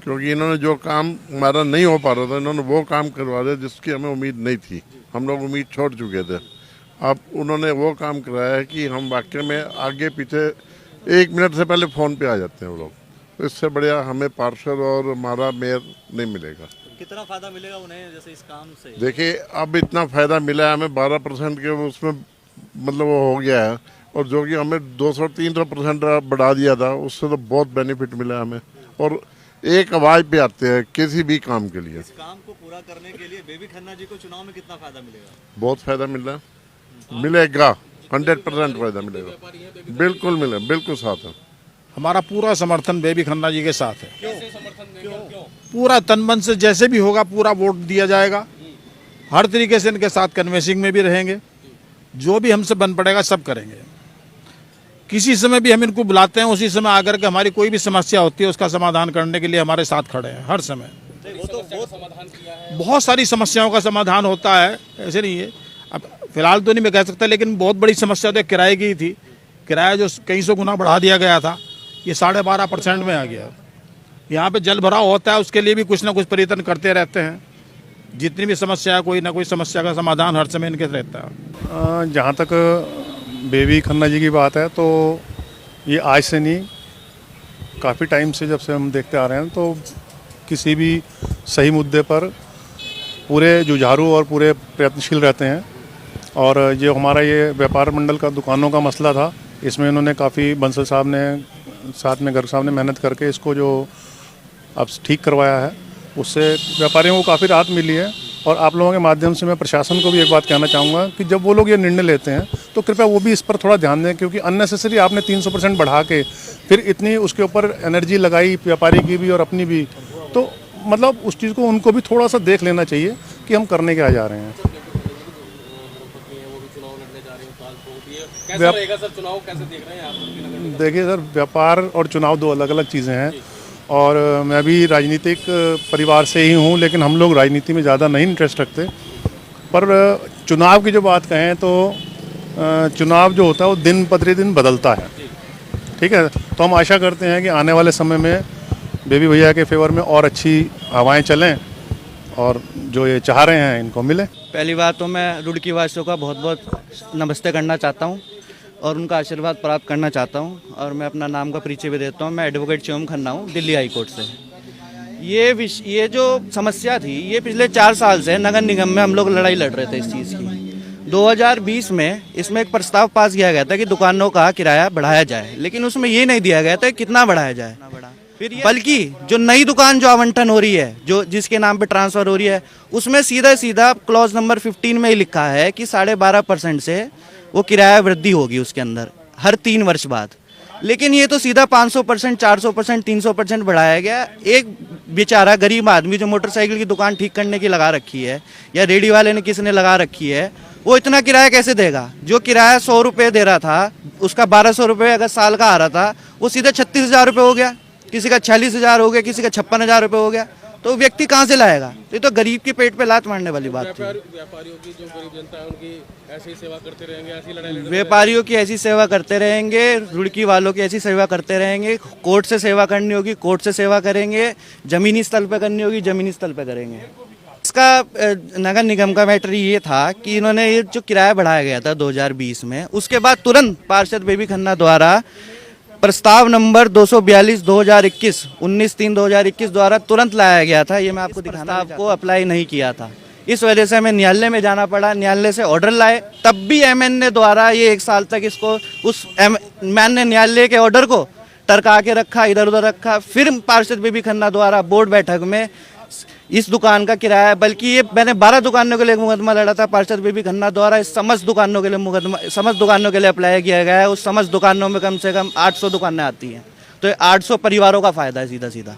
क्योंकि इन्होंने जो काम हमारा नहीं हो पा रहा था, इन्होंने वो काम करवा दिया जिसकी हमें उम्मीद नहीं थी। हम लोग उम्मीद छोड़ चुके थे। अब उन्होंने वो काम कराया है कि हम वाकई में आगे पीछे 1 मिनट से पहले फ़ोन पे आ जाते हैं वो लोग। तो इससे बढ़िया हमें पार्षद और हमारा मेयर नहीं मिलेगा। कितना फायदा मिलेगा उन्हें जैसे इस काम से? देखिए, अब इतना फ़ायदा मिला है हमें, 12% के उसमें मतलब वो हो गया है, और जो कि हमें 200-300% बढ़ा दिया था, उससे तो बहुत बेनिफिट मिला हमें। और एक आवाज़ पे आते हैं किसी भी काम के लिए। इस काम को पूरा करने के लिए बेबी खन्ना जी को चुनाव में कितना फायदा मिलेगा? बहुत फ़ायदा मिलेगा 100% फ़ायदा मिलेगा। बिल्कुल मिलेगा, बिल्कुल साथ है। हमारा पूरा समर्थन बेबी खन्ना जी के साथ है। क्यों? पूरा तन मन से जैसे भी होगा पूरा वोट दिया जाएगा। हर तरीके से इनके साथ कन्वेंसिंग में भी रहेंगे। जो भी हमसे बन पड़ेगा सब करेंगे। किसी समय भी हम इनको बुलाते हैं, उसी समय आकर के हमारी कोई भी समस्या होती है उसका समाधान करने के लिए हमारे साथ खड़े हैं हर समय। बहुत सारी समस्याओं का समाधान होता है, ऐसे नहीं है। अब फिलहाल तो नहीं मैं कह सकता, लेकिन बहुत बड़ी समस्या तो किराए की थी। किराया जो कई सौ गुना बढ़ा दिया गया था, ये 12.5% में आ गया। यहाँ पे जल भराव होता है, उसके लिए भी कुछ ना कुछ प्रयत्न करते रहते हैं। जितनी भी समस्या है, कोई ना कोई समस्या का समाधान हर समय इनके रहता है। जहाँ तक बेबी खन्ना जी की बात है, तो ये आज से नहीं, काफ़ी टाइम से जब से हम देखते आ रहे हैं, तो किसी भी सही मुद्दे पर पूरे जुझारू और पूरे प्रयत्नशील रहते हैं। और जो हमारा ये व्यापार मंडल का दुकानों का मसला था, इसमें इन्होंने काफ़ी, बंसल साहब ने साथ में गर्ग साहब ने मेहनत करके इसको जो अब ठीक करवाया है, उससे व्यापारियों को काफ़ी राहत मिली है। और आप लोगों के माध्यम से मैं प्रशासन को भी एक बात कहना चाहूँगा कि जब वो लोग ये निर्णय लेते हैं तो कृपया वो भी इस पर थोड़ा ध्यान दें, क्योंकि अननेसेसरी आपने 300% बढ़ा के फिर इतनी उसके ऊपर एनर्जी लगाई व्यापारी की भी और अपनी भी, तो मतलब उस चीज़ को उनको भी थोड़ा सा देख लेना चाहिए कि हम करने क्या जा रहे हैं। देखिए सर, व्यापार और चुनाव दो अलग अलग चीज़ें हैं। और मैं भी राजनीतिक परिवार से ही हूँ, लेकिन हम लोग राजनीति में ज़्यादा नहीं इंटरेस्ट रखते। पर चुनाव की जो बात कहें तो चुनाव जो होता है वो दिन प्रतिदिन बदलता है, ठीक है। तो हम आशा करते हैं कि आने वाले समय में बेबी भैया के फेवर में और अच्छी हवाएं चलें और जो ये चाह रहे हैं इनको मिले। पहली बार तो मैं रुड़की वासियों का बहुत बहुत नमस्ते करना चाहता हूँ और उनका आशीर्वाद प्राप्त करना चाहता हूँ। और मैं अपना नाम का परिचय भी देता हूँ। मैं एडवोकेट शिवम खन्ना हूँ, दिल्ली हाई कोर्ट से। ये जो समस्या थी, ये पिछले 4 साल से नगर निगम में हम लोग लड़ाई लड़ रहे थे इस चीज़ की। 2020 में इसमें एक प्रस्ताव पास किया गया था कि दुकानों का किराया बढ़ाया जाए, लेकिन उसमें ये नहीं दिया गया था कितना बढ़ाया जाए, बल्कि जो नई दुकान जो आवंटन हो रही है, जो जिसके नाम पे ट्रांसफर हो रही है, उसमें सीधा क्लॉज नंबर 15 में ही लिखा है कि 12.5% से वो किराया वृद्धि होगी उसके अंदर हर 3 वर्ष बाद। लेकिन ये तो सीधा 500%, 400%, 300% बढ़ाया गया। एक बेचारा गरीब आदमी जो मोटरसाइकिल की दुकान ठीक करने की लगा रखी है या रेडी वाले ने किसी ने लगा रखी है, वो इतना किराया कैसे देगा? जो किराया 100 रुपये दे रहा था, उसका 1200 रुपये अगर साल का आ रहा था, वो सीधा 36,000 रुपये हो गया, किसी का 46,000 हो गया, किसी का 56,000 रुपये हो गया। तो व्यक्ति कहाँ से लाएगा? ये तो गरीब के पेट पे लात मारने वाली बात थी। व्यापारियों की जो गरीब जनता है उनकी ऐसी सेवा करते रहेंगे, ऐसी लड़ाई व्यापारियों की ऐसी सेवा करते रहेंगे, रुड़की वालों की ऐसी सेवा करते रहेंगे। कोर्ट से सेवा करनी होगी, कोर्ट से सेवा करेंगे। जमीनी स्थल पे करनी होगी, जमीनी स्थल पे करेंगे। इसका नगर निगम का मैटर ये था कि इन्होंने ये जो किराया बढ़ाया गया था 2020 में, उसके बाद तुरंत पार्षद बेबी खन्ना द्वारा प्रस्ताव नंबर 242 2021 19/3/2021 द्वारा तुरंत लाया गया था। ये मैं आपको दिखाना, आपको अप्लाई नहीं किया था। इस वजह से हमें न्यायालय में जाना पड़ा, न्यायालय से ऑर्डर लाए, तब भी एमएनए द्वारा ये 1 साल तक इसको मैंने न्यायालय के ऑर्डर को टरका के रखा, इधर उधर रखा। फिर पार्षद बेबी खन्ना द्वारा बोर्ड बैठक में इस दुकान का किराया, बल्कि ये मैंने 12 दुकानों के लिए मुकदमा लड़ा था, पार्षद बेबी खन्ना द्वारा इस समस्त दुकानों के लिए मुकदमा, समस्त दुकानों के लिए अप्लाई किया गया है। उस समस्त दुकानों में कम से कम 800 दुकानें आती हैं, तो 800 परिवारों का फायदा है सीधा सीधा।